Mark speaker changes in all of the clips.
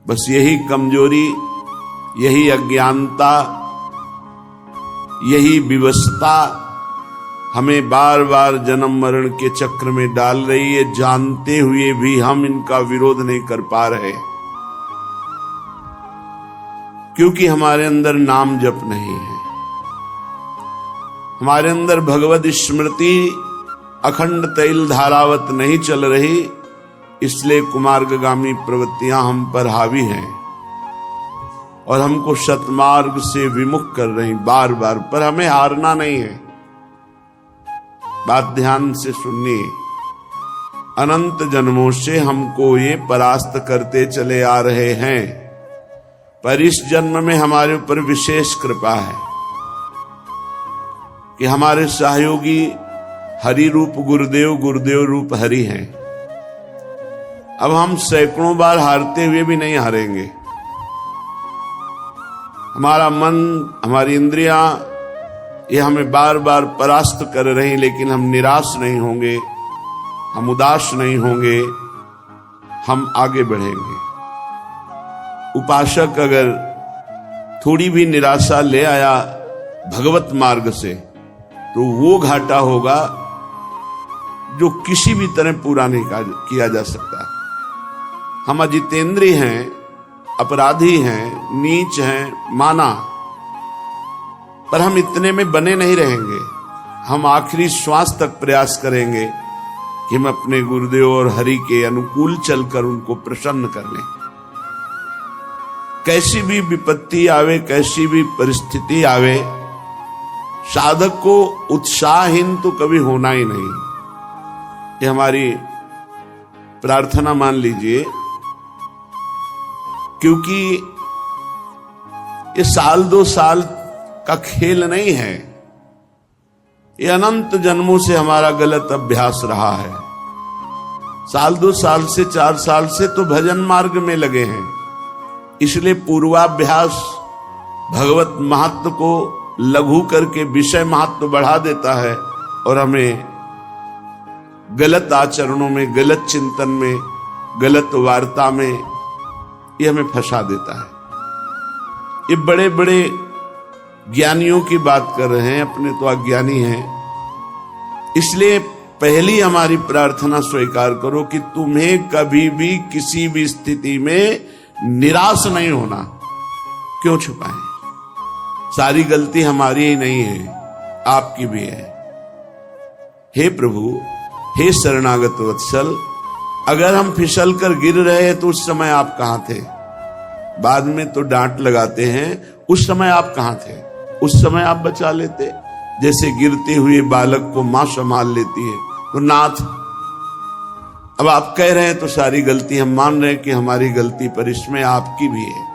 Speaker 1: बस यही कमजोरी, यही अज्ञानता, यही विवशता हमें बार बार जन्म मरण के चक्र में डाल रही है। जानते हुए भी हम इनका विरोध नहीं कर पा रहे, क्योंकि हमारे अंदर नाम जप नहीं है, हमारे अंदर भगवत स्मृति अखंड तैल धारावत नहीं चल रही। इसलिए कुमार्गगामी प्रवृत्तियां हम पर हावी हैं और हमको सतमार्ग से विमुख कर रही बार बार। पर हमें हारना नहीं है। बात ध्यान से सुनिए, अनंत जन्मों से हमको ये परास्त करते चले आ रहे हैं, पर इस जन्म में हमारे ऊपर विशेष कृपा है कि हमारे सहयोगी हरि रूप गुरुदेव, गुरुदेव रूप हरि हैं। अब हम सैकड़ों बार हारते हुए भी नहीं हारेंगे। हमारा मन, हमारी इंद्रियां ये हमें बार बार परास्त कर रही, लेकिन हम निराश नहीं होंगे, हम उदास नहीं होंगे, हम आगे बढ़ेंगे। उपासक अगर थोड़ी भी निराशा ले आया भगवत मार्ग से, तो वो घाटा होगा जो किसी भी तरह पूरा नहीं किया जा सकता। हम अजितेंद्रिय हैं, अपराधी हैं, नीच हैं, माना, पर हम इतने में बने नहीं रहेंगे। हम आखिरी श्वास तक प्रयास करेंगे कि हम अपने गुरुदेव और हरि के अनुकूल चलकर उनको प्रसन्न कर लें। कैसी भी विपत्ति आवे, कैसी भी परिस्थिति आवे, साधक को उत्साहहीन तो कभी होना ही नहीं। ये हमारी प्रार्थना मान लीजिए, क्योंकि ये साल दो साल का खेल नहीं है, ये अनंत जन्मों से हमारा गलत अभ्यास रहा है। साल दो साल से 4 साल से तो भजन मार्ग में लगे हैं, इसलिए पूर्वाभ्यास भगवत महत्व को लघु करके विषय महत्व बढ़ा देता है और हमें गलत आचरणों में, गलत चिंतन में, गलत वार्ता में ये हमें फंसा देता है। ये बड़े बड़े ज्ञानियों की बात कर रहे हैं, अपने तो अज्ञानी हैं। इसलिए पहली हमारी प्रार्थना स्वीकार करो कि तुम्हें कभी भी किसी भी स्थिति में निराश नहीं होना। क्यों छुपाएं? सारी गलती हमारी ही नहीं है, आपकी भी है। हे प्रभु, हे शरणागत वत्सल, अगर हम फिसल कर गिर रहे हैं तो उस समय आप कहां थे? बाद में तो डांट लगाते हैं, उस समय आप कहां थे? उस समय आप बचा लेते। जैसे गिरते हुए बालक को मां संभाल लेती है, तो नाथ, अब आप कह रहे हैं तो सारी गलती हम मान रहे हैं कि हमारी गलती, पर इसमें आपकी भी है।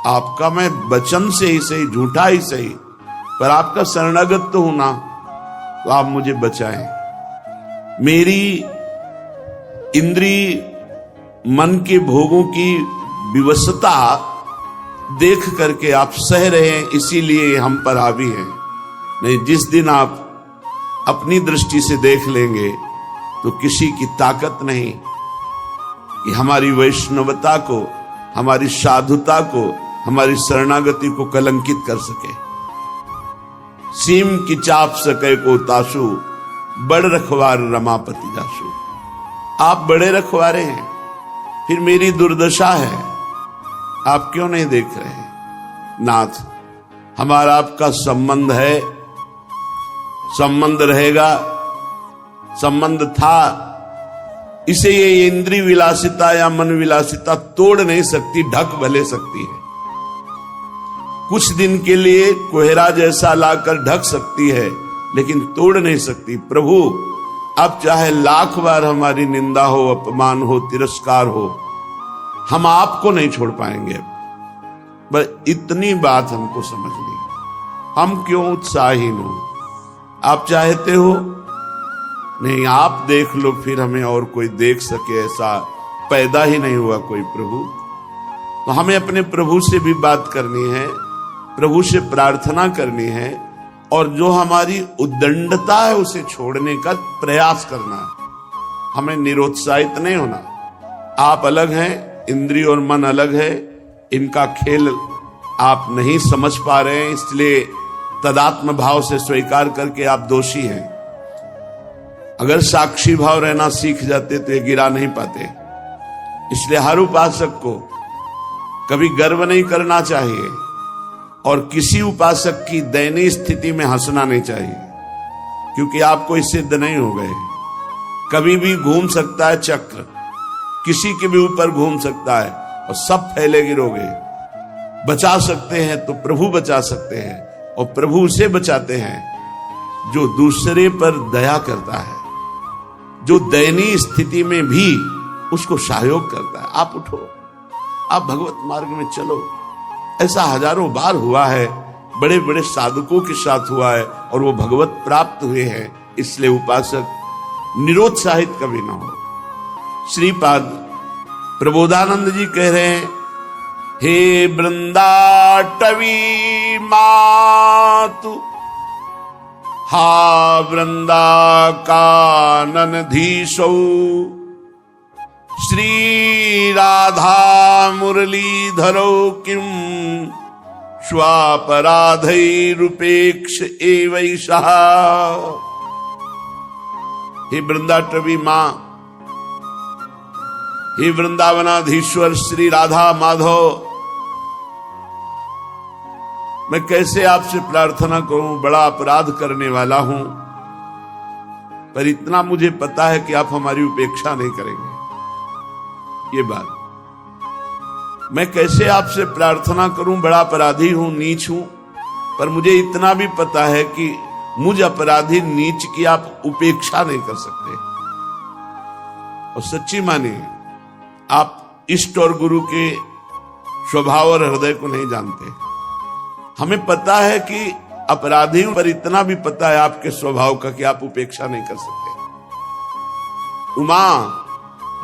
Speaker 1: आपका मैं वचन से ही सही, झूठा ही सही, पर आपका शरणागत तो हूं ना, तो आप मुझे बचाएं। मेरी इंद्री मन के भोगों की विवशता देख करके आप सह रहे हैं, इसीलिए हम पर हावी हैं। नहीं, जिस दिन आप अपनी दृष्टि से देख लेंगे तो किसी की ताकत नहीं कि हमारी वैष्णवता को, हमारी साधुता को, हमारी शरणागति को कलंकित कर सके। सीम की चाप सके को तासु, बड़ रखवार रमापति जासु। आप बड़े रखवारे हैं, फिर मेरी दुर्दशा है, आप क्यों नहीं देख रहे? नाथ, हमारा आपका संबंध है, संबंध रहेगा, संबंध था, इसे ये इंद्रिय विलासिता या मन विलासिता तोड़ नहीं सकती, ढक भले सकती है। कुछ दिन के लिए कोहरा जैसा लाकर ढक सकती है, लेकिन तोड़ नहीं सकती। प्रभु, अब चाहे लाख बार हमारी निंदा हो, अपमान हो, तिरस्कार हो, हम आपको नहीं छोड़ पाएंगे। बस इतनी बात हमको समझ ली। हम क्यों उत्साहीन हो? आप चाहते हो? नहीं, आप देख लो, फिर हमें और कोई देख सके ऐसा पैदा ही नहीं हुआ कोई प्रभु। तो हमें अपने प्रभु से भी बात करनी है, प्रभु से प्रार्थना करनी है, और जो हमारी उद्दंडता है उसे छोड़ने का प्रयास करना है। हमें निरुत्साहित नहीं होना। आप अलग हैं, इंद्रिय और मन अलग है, इनका खेल आप नहीं समझ पा रहे हैं, इसलिए तदात्म भाव से स्वीकार करके आप दोषी हैं। अगर साक्षी भाव रहना सीख जाते तो ये गिरा नहीं पाते। इसलिए हर उपासक को कभी गर्व नहीं करना चाहिए और किसी उपासक की दयनीय स्थिति में हंसना नहीं चाहिए, क्योंकि आपको इस सिद्ध नहीं हो गए। कभी भी घूम सकता है चक्र, किसी के भी ऊपर घूम सकता है और सब फैले गिरोगे। बचा सकते हैं तो प्रभु बचा सकते हैं, और प्रभु उसे बचाते हैं जो दूसरे पर दया करता है, जो दयनीय स्थिति में भी उसको सहयोग करता है। आप उठो, आप भगवत मार्ग में चलो। ऐसा हजारों बार हुआ है, बड़े बड़े साधकों के साथ हुआ है और वो भगवत प्राप्त हुए हैं। इसलिए उपासक निरुत्साहित कभी ना हो। श्रीपाद प्रबोधानंद जी कह रहे हैं, हे वृंदाटवी मातु हा वृंदा काननधीशौ श्री राधा मुरलीधरौ किम स्वापराधैरुपेक्ष एवैषः। हे वृंदाटवी मां, हे वृंदावनाधीश्वर श्री राधा माधव, मैं कैसे आपसे प्रार्थना करूं, बड़ा अपराध करने वाला हूं, पर इतना मुझे पता है कि आप हमारी उपेक्षा नहीं करेंगे। ये बात मैं कैसे आपसे प्रार्थना करूं, बड़ा अपराधी हूं, नीच हूं, पर मुझे इतना भी पता है कि मुझ अपराधी नीच की आप उपेक्षा नहीं कर सकते। और सच्ची मानिए, आप इष्ट और गुरु के स्वभाव और हृदय को नहीं जानते। हमें पता है कि अपराधी, पर इतना भी पता है आपके स्वभाव का कि आप उपेक्षा नहीं कर सकते। उमा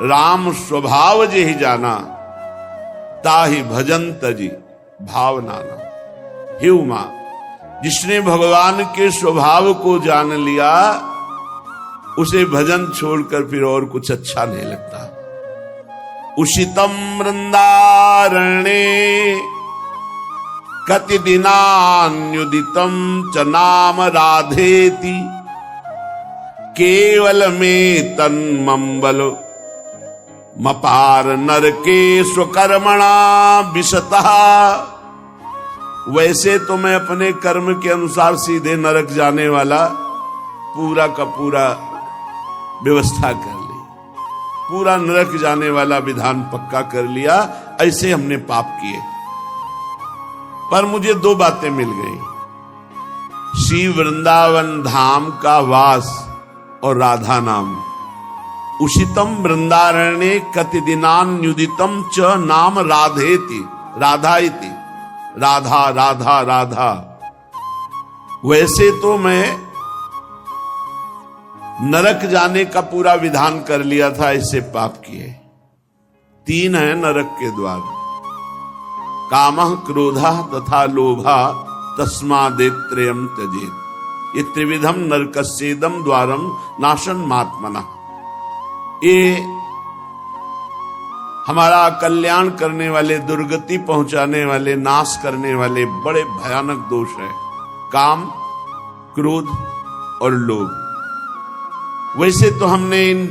Speaker 1: राम स्वभाव जे ही जाना, ताहि भजंत जी भाव नाना। हे उमा, जिसने भगवान के स्वभाव को जान लिया, उसे भजन छोड़कर फिर और कुछ अच्छा नहीं लगता। उषितम वृंदारण्ये कति दिनान्युदितम च नाम राधेति केवल में तन्मंबल मपार नरके स्वकर्मणा विशतः। वैसे तो मैं अपने कर्म के अनुसार सीधे नरक जाने वाला पूरा का पूरा व्यवस्था कर ली, पूरा नरक जाने वाला विधान पक्का कर लिया। ऐसे हमने पाप किए, पर मुझे दो बातें मिल गई, श्री वृंदावन धाम का वास और राधा नाम। उषितम वृंदारण्ये कति दिनान्युदितम च नाम राधेति, राधा इति, राधा राधा राधा। वैसे तो मैं नरक जाने का पूरा विधान कर लिया था, इससे पाप किए। 3 है नरक के द्वार, कामः क्रोधः तथा लोभः तस्मादेत्रयम् त्यजेत्। ये त्रिविधम नरकस्येदम द्वारम नाशन मात्मनः। ये हमारा कल्याण करने वाले, दुर्गति पहुंचाने वाले, नाश करने वाले बड़े भयानक दोष है, काम, क्रोध और लोभ। वैसे तो हमने इन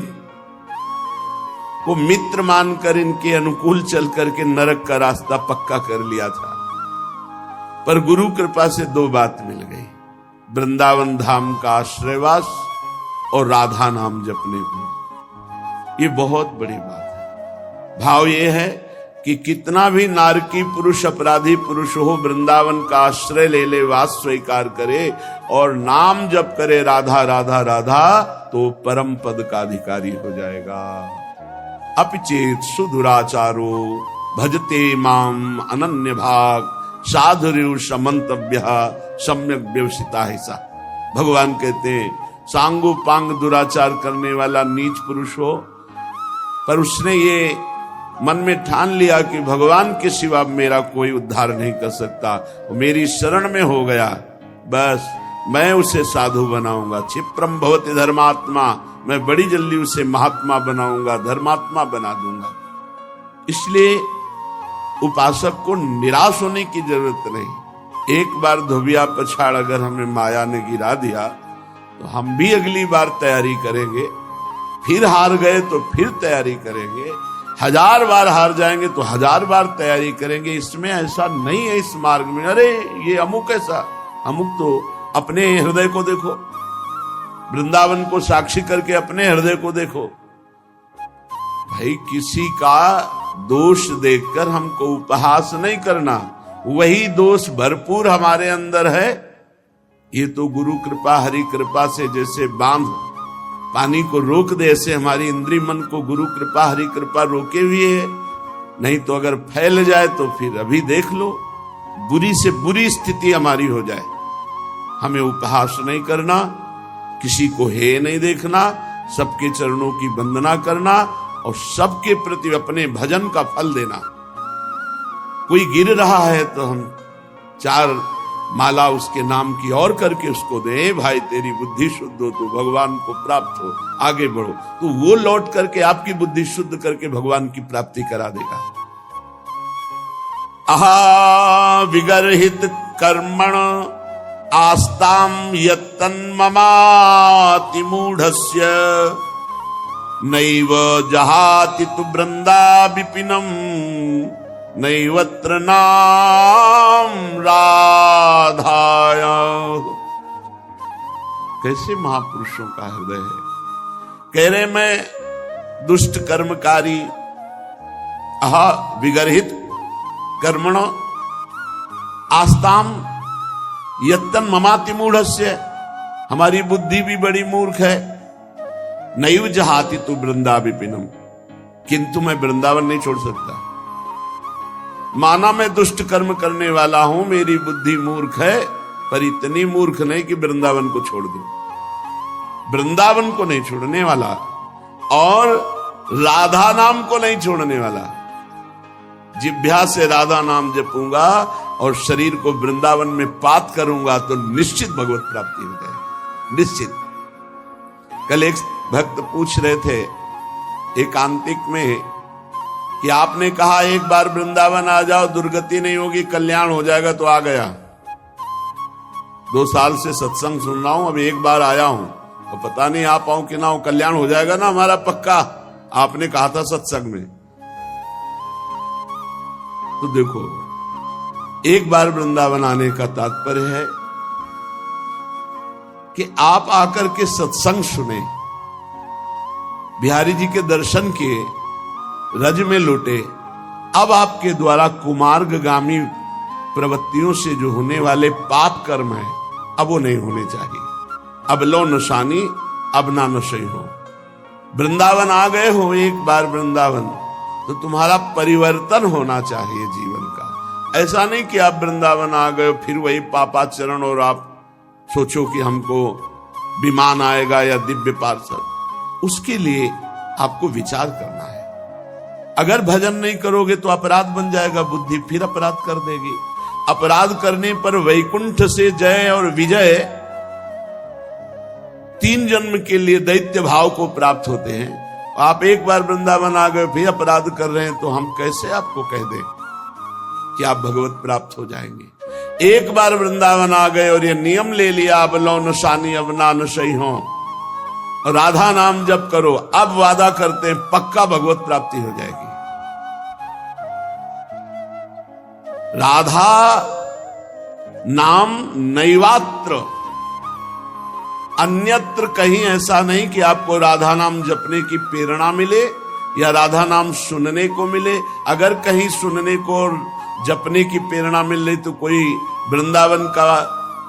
Speaker 1: को मित्र मानकर इनके अनुकूल चल करके नरक का रास्ता पक्का कर लिया था, पर गुरु कृपा से 2 बात मिल गई, वृंदावन धाम का आश्रयवास और राधा नाम जपने को। ये बहुत बड़ी बात है। भाव ये है कि कितना भी नारकी पुरुष, अपराधी पुरुष हो, वृंदावन का आश्रय ले ले, वास स्वीकार करे और नाम जप करे राधा राधा राधा, तो परम पद का अधिकारी हो जाएगा। अपिचेत सुदुराचारो भजते माम अनन्य भाग साधुर्यु समंतव्य सम्यक व्यवसिता है सा। भगवान कहते हैं, सांगो पांग दुराचार करने वाला नीच पुरुष हो, पर उसने ये मन में ठान लिया कि भगवान के सिवा मेरा कोई उद्धार नहीं कर सकता, वो मेरी शरण में हो गया, बस मैं उसे साधु बनाऊंगा। क्षिप्रम भवति धर्मात्मा, मैं बड़ी जल्दी उसे महात्मा बनाऊंगा, धर्मात्मा बना दूंगा। इसलिए उपासक को निराश होने की जरूरत नहीं। एक बार धोबिया पछाड़ अगर हमें माया ने गिरा दिया तो हम भी अगली बार तैयारी करेंगे, फिर हार गए तो फिर तैयारी करेंगे, 1000 बार हार जाएंगे तो 1000 बार तैयारी करेंगे। इसमें ऐसा नहीं है इस मार्ग में, अरे ये अमुक ऐसा, अमुक तो अपने हृदय को देखो, वृंदावन को साक्षी करके अपने हृदय को देखो। भाई किसी का दोष देखकर हमको उपहास नहीं करना, वही दोष भरपूर हमारे अंदर है। ये तो गुरु कृपा हरि कृपा से जैसे बांध पानी को रोक दे, ऐसे हमारी इंद्रिय मन को गुरु कृपा हरि कृपा रोके हुए है। नहीं तो अगर फैल जाए तो फिर अभी देख लो, बुरी से बुरी स्थिति हमारी हो जाए। हमें उपहास नहीं करना, किसी को हे नहीं देखना, सबके चरणों की वंदना करना और सबके प्रति अपने भजन का फल देना। कोई गिर रहा है तो हम 4 माला उसके नाम की और करके उसको दे, भाई तेरी बुद्धि शुद्ध हो तो भगवान को प्राप्त हो, आगे बढ़ो, तो वो लौट करके आपकी बुद्धि शुद्ध करके भगवान की प्राप्ति करा देगा। अहा विगर्हित कर्मण आस्ताम यत्तन्ममाति मूढ़स्य नैव जहाति तु वृंदा विपिनम नैवत्र नाम राधाया। कैसे महापुरुषों का हृदय है। कह रहे मैं दुष्ट कर्मकारी, अहा विगर्हित कर्मण आस्ताम यत्तन ममाति मूढ़स्य, हमारी बुद्धि भी बड़ी मूर्ख है। नैव जहाति तु वृंदा विपिनम, किंतु मैं वृंदावन नहीं छोड़ सकता। माना मैं दुष्ट कर्म करने वाला हूं, मेरी बुद्धि मूर्ख है, पर इतनी मूर्ख नहीं कि वृंदावन को छोड़ दूं। वृंदावन को नहीं छोड़ने वाला और राधा नाम को नहीं छोड़ने वाला। जिह्वा से राधा नाम जपूंगा और शरीर को वृंदावन में पात करूंगा तो निश्चित भगवत प्राप्ति हो जाए, निश्चित। कल एक भक्त पूछ रहे थे एकांतिक में कि आपने कहा एक बार वृंदावन आ जाओ, दुर्गति नहीं होगी, कल्याण हो जाएगा, तो आ गया। 2 साल से सत्संग सुन रहा हूं, अब एक बार आया हूं और पता नहीं आ पाऊं कि ना हो, कल्याण हो जाएगा ना हमारा पक्का, आपने कहा था सत्संग में। तो देखो, एक बार वृंदावन आने का तात्पर्य है कि आप आकर के सत्संग सुने, बिहारी जी के दर्शन किए, रज में लौटे। अब आपके द्वारा कुमार्गगामी प्रवृत्तियों से जो होने वाले पाप कर्म है, अब वो नहीं होने चाहिए। अब लो नशानी अब ना नशे हो। वृंदावन आ गए हो एक बार वृंदावन, तो तुम्हारा परिवर्तन होना चाहिए जीवन का। ऐसा नहीं कि आप वृंदावन आ गए फिर वही पापाचरण और आप सोचो कि हमको विमान आएगा या दिव्य पार्षद। उसके लिए आपको विचार करना है। अगर भजन नहीं करोगे तो अपराध बन जाएगा, बुद्धि फिर अपराध कर देगी। अपराध करने पर वैकुंठ से जय और विजय 3 जन्म के लिए दैत्य भाव को प्राप्त होते हैं। आप एक बार वृंदावन आ गए फिर अपराध कर रहे हैं, तो हम कैसे आपको कह दें कि आप भगवत प्राप्त हो जाएंगे। एक बार वृंदावन आ गए और ये नियम ले लिया, अब लो नशानी अब ना नशई हो, राधा नाम जप करो, अब वादा करते हैं पक्का भगवत प्राप्ति हो जाएगी। राधा नाम नैवात्र, अन्यत्र कहीं ऐसा नहीं कि आपको राधा नाम जपने की प्रेरणा मिले या राधा नाम सुनने को मिले। अगर कहीं सुनने को और जपने की प्रेरणा मिल रही तो कोई वृंदावन का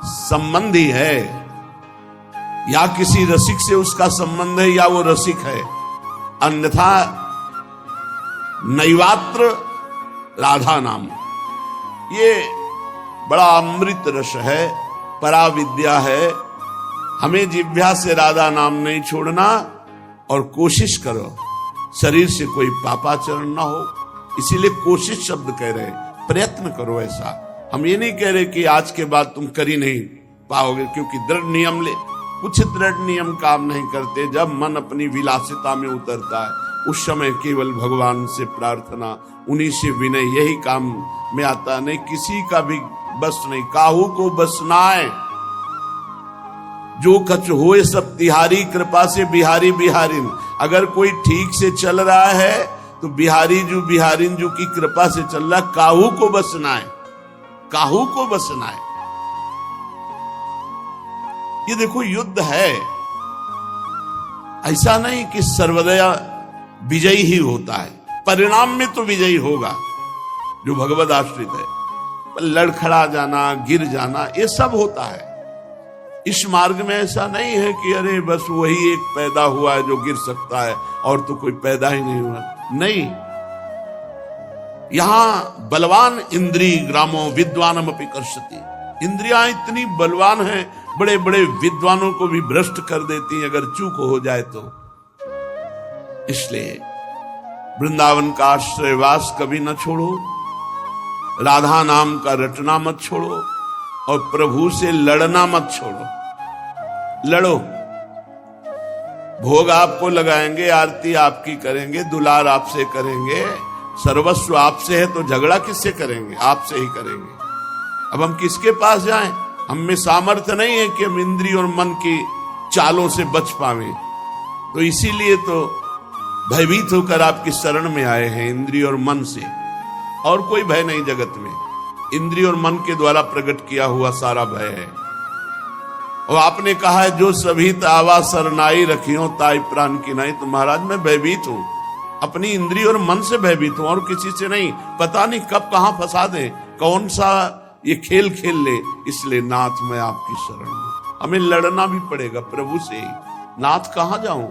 Speaker 1: संबंध ही है, या किसी रसिक से उसका संबंध है, या वो रसिक है। अन्यथा नैवात्र राधा नाम, ये बड़ा अमृत रस है, पराविद्या है। हमें जिह्वा से राधा नाम नहीं छोड़ना और कोशिश करो शरीर से कोई पापाचरण ना हो। इसीलिए कोशिश शब्द कह रहे, प्रयत्न करो। ऐसा हम ये नहीं कह रहे कि आज के बाद तुम कर ही नहीं पाओगे, क्योंकि दृढ़ नियम ले, कुछ दृढ़ नियम काम नहीं करते। जब मन अपनी विलासिता में उतरता है उस समय केवल भगवान से प्रार्थना, उन्हीं से विनय, यही काम में आता। नहीं किसी का भी बस नहीं, काहू को बस नाय, जो कछ होए सब तिहारी, कृपा से बिहारी बिहारिन। अगर कोई ठीक से चल रहा है तो बिहारी बिहारिन जो की कृपा से चल रहा, काहू को बसना है, काहू को बसना है। ये देखो युद्ध है, ऐसा नहीं कि सर्वदया विजयी ही होता है, परिणाम में तो विजयी होगा जो भगवद आश्रित है। पर लड़खड़ा जाना, गिर जाना, ये सब होता है। इस मार्ग में ऐसा नहीं है कि अरे बस वही एक पैदा हुआ है जो गिर सकता है और तो कोई पैदा ही नहीं हुआ, नहीं। यहां बलवान इंद्रिय ग्रामो विद्वानम अपि कर्षति। इंद्रियां इतनी बलवान हैं, बड़े बड़े विद्वानों को भी भ्रष्ट कर देती हैं अगर चूक हो जाए तो। इसलिए वृंदावन का आश्रयवास कभी न छोड़ो, राधा नाम का रटना मत छोड़ो, और प्रभु से लड़ना मत छोड़ो। लड़ो, भोग आपको लगाएंगे, आरती आपकी करेंगे, दुलार आपसे करेंगे, सर्वस्व आपसे है, तो झगड़ा किससे करेंगे? आपसे ही करेंगे। अब हम किसके पास जाएं? हम में सामर्थ्य नहीं है कि हम इंद्रिय और मन की चालों से बच पावें। तो इसीलिए तो भयभीत होकर आपकी शरण में आए हैं, इंद्रिय और मन से। और कोई भय नहीं जगत में, इंद्रिय और मन के द्वारा प्रकट किया हुआ सारा भय है। और आपने कहा है जो सभी तावा सरनाई रखियो ताई प्राण की नहीं। तो महाराज मैं भयभीत हूं, अपनी इंद्रिय और मन से भयभीत हूं और किसी से नहीं। पता नहीं कब कहां फंसा दे, कौन सा ये खेल खेल ले। इसलिए नाथ मैं आपकी शरण में, हमें लड़ना भी पड़ेगा प्रभु से ही। नाथ कहां जाऊं,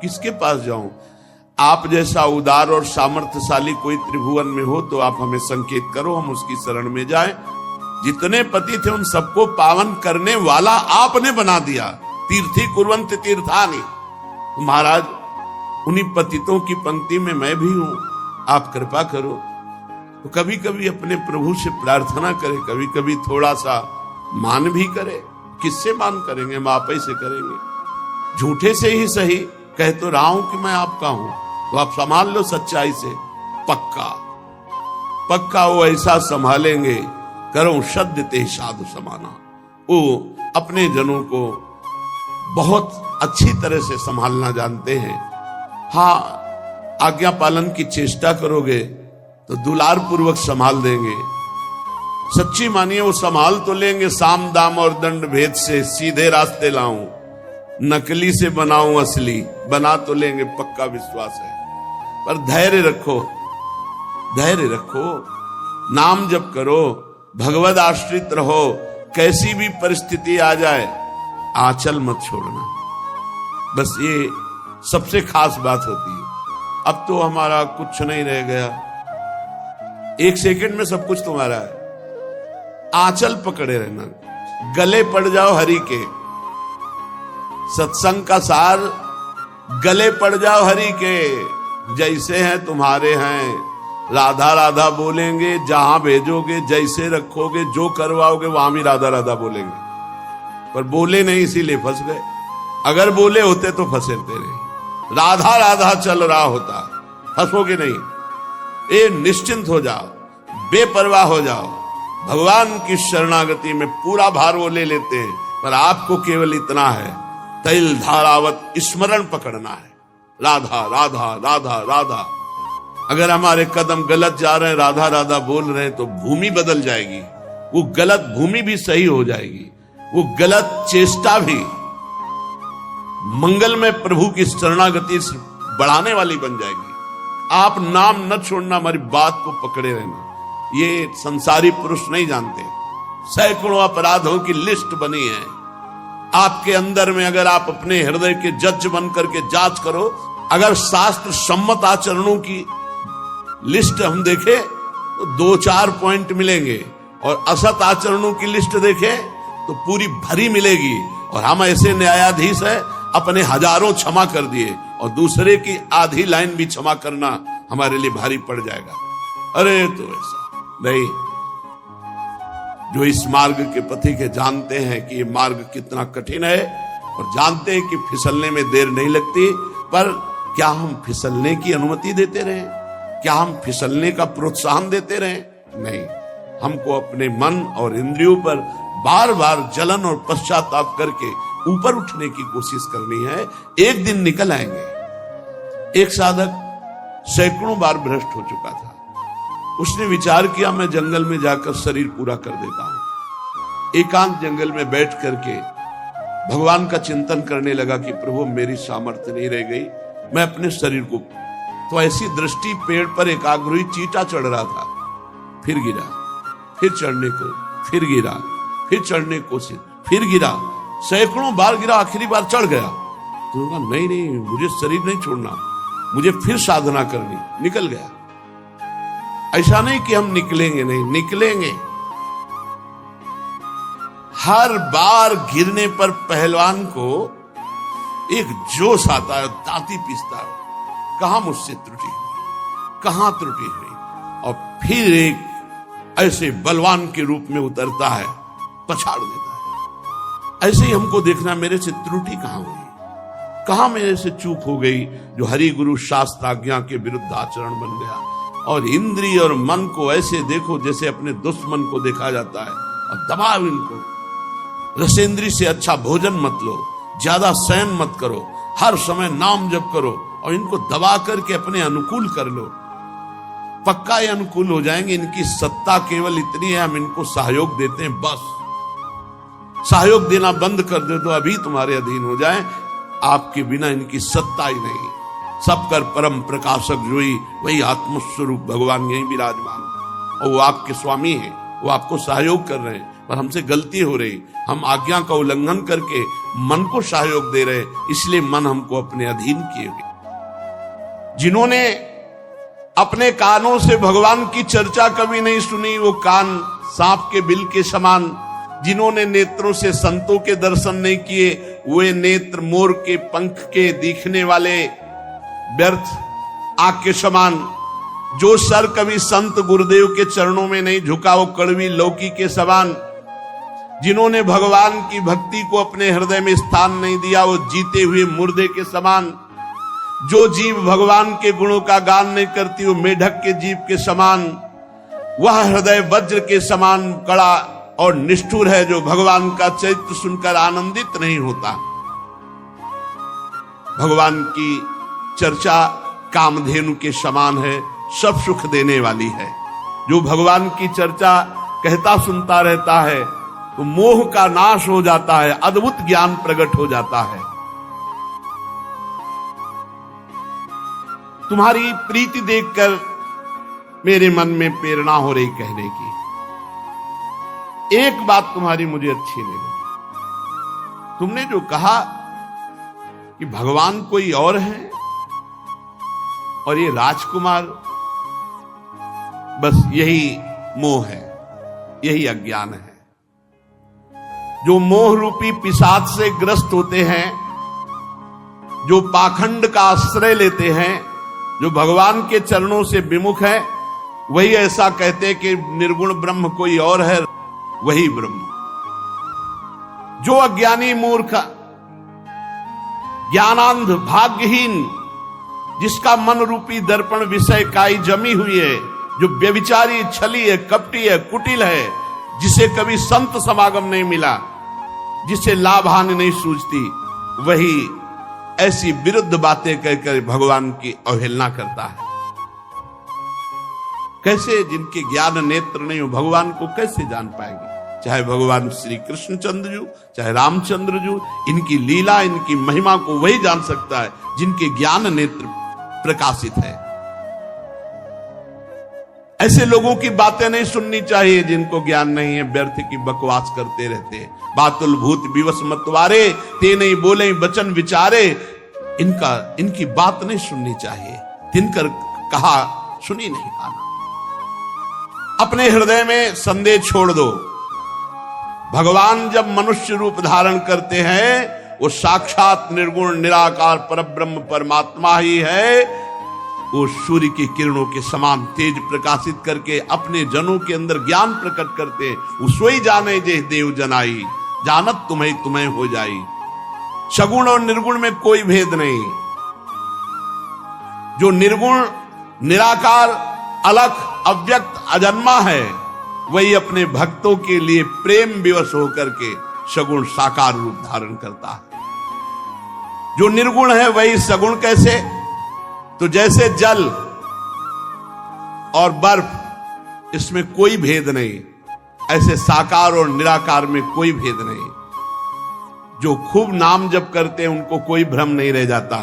Speaker 1: किसके पास जाऊं? आप जैसा उदार और सामर्थ्यशाली कोई त्रिभुवन में हो तो आप हमें संकेत करो, हम उसकी शरण में जाएं। जितने पति थे उन सबको पावन करने वाला आपने बना दिया। तीर्थी कुर्वंत तीर्थानि। महाराज उन्हीं पतितों की पंक्ति में मैं भी हूं, आप कृपा करो। तो कभी कभी अपने प्रभु से प्रार्थना करें, कभी कभी थोड़ा सा मान भी करें। किससे मान करेंगे? हम आप ही से करेंगे। झूठे से ही सही, कह तो रहा हूं कि मैं आपका हूं, तो आप संभाल लो सच्चाई से। पक्का पक्का वो ऐसा संभालेंगे, करो शब्द ते साधु समाना। वो अपने जनों को बहुत अच्छी तरह से संभालना जानते हैं। हाँ, आज्ञा पालन की चेष्टा करोगे तो दुलार पूर्वक संभाल देंगे। सच्ची मानिए वो संभाल तो लेंगे, साम दाम और दंड भेद से सीधे रास्ते लाऊं, नकली से बनाऊं असली, बना तो लेंगे, पक्का विश्वास है। पर धैर्य रखो, धैर्य रखो, नाम जप करो, भगवद आश्रित रहो। कैसी भी परिस्थिति आ जाए आंचल मत छोड़ना, बस ये सबसे खास बात होती है। अब तो हमारा कुछ नहीं रह गया, एक सेकंड में सब कुछ तुम्हारा है। आंचल पकड़े रहना, गले पड़ जाओ हरि के। सत्संग का सार, गले पड़ जाओ हरि के। जैसे हैं तुम्हारे हैं, राधा राधा बोलेंगे, जहां भेजोगे, जैसे रखोगे, जो करवाओगे वहां भी राधा राधा बोलेंगे। पर बोले नहीं इसीलिए फंस गए, अगर बोले होते तो फंसते नहीं। राधा राधा चल रहा होता, फंसोगे नहीं। ए निश्चिंत हो जाओ, बेपरवाह हो जाओ। भगवान की शरणागति में पूरा भार वो ले लेते हैं, पर आपको केवल इतना है, तैल धारावत स्मरण पकड़ना है। राधा राधा राधा राधा। अगर हमारे कदम गलत जा रहे हैं, राधा राधा बोल रहे हैं, तो भूमि बदल जाएगी। वो गलत भूमि भी सही हो जाएगी, वो गलत चेष्टा भी मंगल में प्रभु की शरणागति से बढ़ाने वाली बन जाएगी। आप नाम न छोड़ना, हमारी बात को पकड़े रहना। ये संसारी पुरुष नहीं जानते। सैकड़ों अपराधों की लिस्ट बनी है आपके अंदर में। अगर आप अपने हृदय के जज बन करके जांच करो, अगर शास्त्र सम्मत आचरणों की लिस्ट हम देखें तो 2-4 पॉइंट मिलेंगे, और असत आचरणों की लिस्ट देखें तो पूरी भरी मिलेगी। और हम ऐसे न्यायाधीश हैं, अपने हजारों क्षमा कर दिए और दूसरे की आधी लाइन भी क्षमा करना हमारे लिए भारी पड़ जाएगा। अरे तो ऐसा नहीं। जो इस मार्ग के पथी के जानते हैं कि ये मार्ग कितना कठिन है, और जानते हैं कि फिसलने में देर नहीं लगती, पर क्या हम फिसलने की अनुमति देते रहे? क्या हम फिसलने का प्रोत्साहन देते रहे? नहीं, हमको अपने मन और इंद्रियों पर बार बार जलन और पश्चाताप करके ऊपर उठने की कोशिश करनी है। एक दिन निकल आएंगे। एक साधक सैकड़ों बार भ्रष्ट हो चुका था। उसने विचार किया, मैं जंगल में जाकर शरीर पूरा कर देता हूं। एकांत जंगल में बैठ करके भगवान का चिंतन करने लगा कि प्रभु मेरी सामर्थ्य नहीं रह गई, मैं अपने शरीर को। तो ऐसी दृष्टि, पेड़ पर एक आग्रही चींटा चढ़ रहा था, फिर गिरा, फिर चढ़ने को, फिर गिरा, फिर चढ़ने की कोशिश, फिर गिरा, सैकड़ों बार गिरा, आखिरी बार चढ़ गया। तो कहा नहीं नहीं, मुझे शरीर नहीं छोड़ना, मुझे फिर साधना करनी। निकल गया। ऐसा नहीं कि हम निकलेंगे नहीं, निकलेंगे। हर बार गिरने पर पहलवान को एक जोश आता है, दांती पीसता है, कहां मुझसे त्रुटि हुई, कहां त्रुटि हुई, और फिर एक ऐसे बलवान के रूप में उतरता है, पछाड़ देता है। ऐसे ही हमको देखना, मेरे से त्रुटि कहां हुई, कहां मेरे से चूक हो गई, जो हरि गुरु शास्त्र आज्ञा के विरुद्ध आचरण बन गया। और इंद्रिय और मन को ऐसे देखो जैसे अपने दुश्मन को देखा जाता है, और दबाव इनको। रसेंद्री से अच्छा भोजन मत लो, ज्यादा शयन मत करो, हर समय नाम जप करो, और इनको दबा करके अपने अनुकूल कर लो। पक्का ये अनुकूल हो जाएंगे। इनकी सत्ता केवल इतनी है, हम इनको सहयोग देते हैं, बस। सहयोग देना बंद कर दे तो अभी तुम्हारे अधीन हो जाए, आपके बिना इनकी सत्ता ही नहीं। सब कर परम प्रकाशक जोई, वही आत्मस्वरूप भगवान यही विराजमान, और वो आपके स्वामी हैं, वो आपको सहयोग कर रहे हैं। पर हमसे गलती हो रही, हम आज्ञा का उल्लंघन करके मन को सहयोग दे रहे, इसलिए मन हमको अपने अधीन किए हुए। जिन्होंने अपने कानों से भगवान की चर्चा कभी नहीं सुनी, वो कान सांप के बिल के समान। जिन्होंने नेत्रों से संतों के दर्शन नहीं किए, वे नेत्र मोर के पंख के दिखने वाले व्यर्थ आंख के समान। जो सर कभी संत गुरुदेव के चरणों में नहीं झुका, वो कड़वी लौकी के समान। जिन्होंने भगवान की भक्ति को अपने हृदय में स्थान नहीं दिया, वो जीते हुए मुर्दे के समान। जो जीव भगवान के गुणों का गान नहीं करती, वो मेढक के जीव के समान। वह हृदय वज्र के समान कड़ा और निष्ठुर है, जो भगवान का चरित्र सुनकर आनंदित नहीं होता। भगवान की चर्चा कामधेनु के समान है, सब सुख देने वाली है। जो भगवान की चर्चा कहता सुनता रहता है, तो मोह का नाश हो जाता है, अद्भुत ज्ञान प्रकट हो जाता है। तुम्हारी प्रीति देखकर मेरे मन में प्रेरणा हो रही कहने की। एक बात तुम्हारी मुझे अच्छी नहीं लगी। तुमने जो कहा कि भगवान कोई और है और ये राजकुमार, बस यही मोह है, यही अज्ञान है। जो मोह रूपी पिशाच से ग्रस्त होते हैं, जो पाखंड का आश्रय लेते हैं, जो भगवान के चरणों से विमुख है, वही ऐसा कहते कि निर्गुण ब्रह्म कोई और है, वही ब्रह्म। जो अज्ञानी मूर्ख, ज्ञानांध, भाग्यहीन, जिसका मन रूपी दर्पण विषय काई जमी हुई है, जो व्यभिचारी, छली है, कपटी है, कुटिल है, जिसे कभी संत समागम नहीं मिला, जिसे लाभ हानि नहीं सूझती, वही ऐसी विरुद्ध बातें कहकर भगवान की अवहेलना करता है। कैसे जिनके ज्ञान नेत्र नहीं हो, भगवान को कैसे जान पाएंगे? चाहे भगवान श्री कृष्णचंद्र जी, चाहे रामचंद्र जी, इनकी लीला, इनकी महिमा को वही जान सकता है जिनके ज्ञान नेत्र प्रकाशित है। ऐसे लोगों की बातें नहीं सुननी चाहिए जिनको ज्ञान नहीं है, व्यर्थ की बकवास करते रहते हैं। बातुल भूत विवश मतवारे, ते नहीं बोले वचन विचारे। इनकी बात नहीं सुननी चाहिए। तिनकर कहा सुनी नहीं आना। अपने हृदय में संदेह छोड़ दो। भगवान जब मनुष्य रूप धारण करते हैं, वो साक्षात निर्गुण निराकार परब्रह्म परमात्मा ही है। वो सूर्य की किरणों के समान तेज प्रकाशित करके अपने जनों के अंदर ज्ञान प्रकट करते। वो सोई जाने जे देव जनाई, जानत तुम्हें तुम्हें हो जाई। सगुण और निर्गुण में कोई भेद नहीं। जो निर्गुण, निराकार, अलख, अव्यक्त, अजन्मा है, वही अपने भक्तों के लिए प्रेम विवश होकर के सगुण साकार रूप धारण करता है। जो निर्गुण है वही सगुण कैसे? तो जैसे जल और बर्फ, इसमें कोई भेद नहीं, ऐसे साकार और निराकार में कोई भेद नहीं। जो खूब नाम जप करते हैं उनको कोई भ्रम नहीं रह जाता।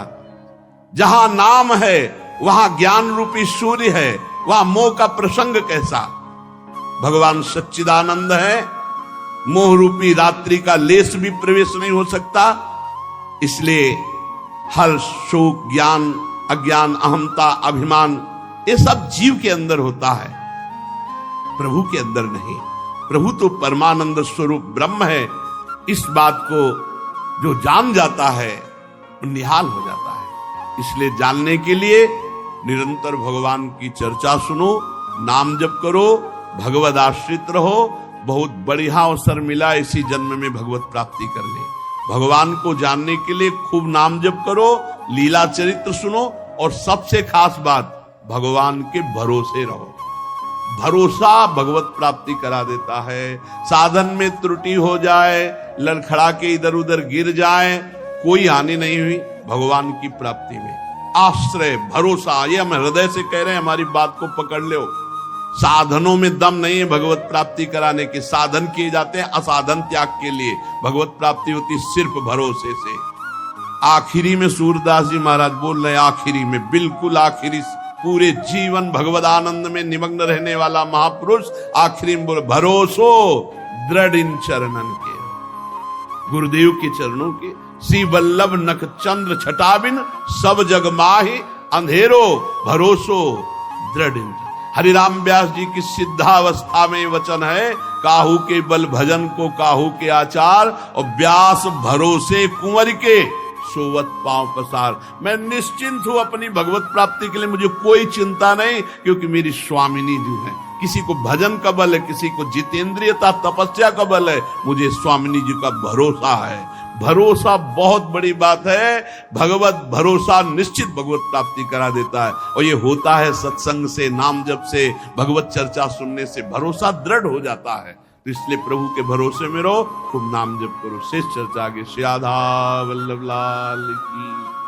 Speaker 1: जहां नाम है वहां ज्ञान रूपी सूर्य है, वहां मोह का प्रसंग कैसा? भगवान सच्चिदानंद है, मोह रूपी रात्रि का लेस भी प्रवेश नहीं हो सकता। इसलिए हर्ष, शोक, ज्ञान, अज्ञान, अहंता, अभिमान, ये सब जीव के अंदर होता है, प्रभु के अंदर नहीं। प्रभु तो परमानंद स्वरूप ब्रह्म है। इस बात को जो जान जाता है वो निहाल हो जाता है। इसलिए जानने के लिए निरंतर भगवान की चर्चा सुनो, नाम जप करो, भगवद आश्रित रहो। बहुत बढ़िया अवसर मिला इसी जन्म में भगवत प्राप्ति कर ले। भगवान को जानने के लिए खूब नाम जप करो, लीला चरित्र सुनो, और सबसे खास बात, भगवान के भरोसे रहो। भरोसा भगवत प्राप्ति करा देता है। साधन में त्रुटि हो जाए, लड़खड़ा के इधर उधर गिर जाए, कोई हानि नहीं हुई भगवान की प्राप्ति में। आश्रय, भरोसा, ये हम हृदय से कह रहे हैं, हमारी बात को पकड़ लो। साधनों में दम नहीं है भगवत प्राप्ति कराने के। साधन किए जाते हैं असाधन त्याग के लिए, भगवत प्राप्ति होती सिर्फ भरोसे से। आखिरी में सूरदास जी महाराज बोल रहे हैं, आखिरी में, बिल्कुल आखिरी, पूरे जीवन भगवद आनंद में निमग्न रहने वाला महापुरुष आखिरी में बोले, भरोसो दृढ़ इन चरणन के, गुरुदेव के चरणों के। श्री वल्लभ नख चंद्र छटाबिन सब जग माहि अंधेरो, भरोसो दृढ़ इन। हरिराम व्यास जी की सिद्धावस्था में वचन है, काहू के बल भजन को काहू के आचार, और व्यास भरोसे कुंवर के सोवत पांव पसार। मैं निश्चिंत हूं अपनी भगवत प्राप्ति के लिए, मुझे कोई चिंता नहीं, क्योंकि मेरी स्वामिनी जो है, किसी को भजन का बल है, किसी को जितेंद्रियता तपस्या का बल है, मुझे स्वामिनी जी का भरोसा है। भरोसा बहुत बड़ी बात है। भगवत भरोसा निश्चित भगवत प्राप्ति करा देता है, और ये होता है सत्संग से, नाम जप से, भगवत चर्चा सुनने से भरोसा दृढ़ हो जाता है। तो इसलिए प्रभु के भरोसे में रहो, खूब नाम जप करो। शेष चर्चा आगे। श्री राधा वल्लभ लाल की।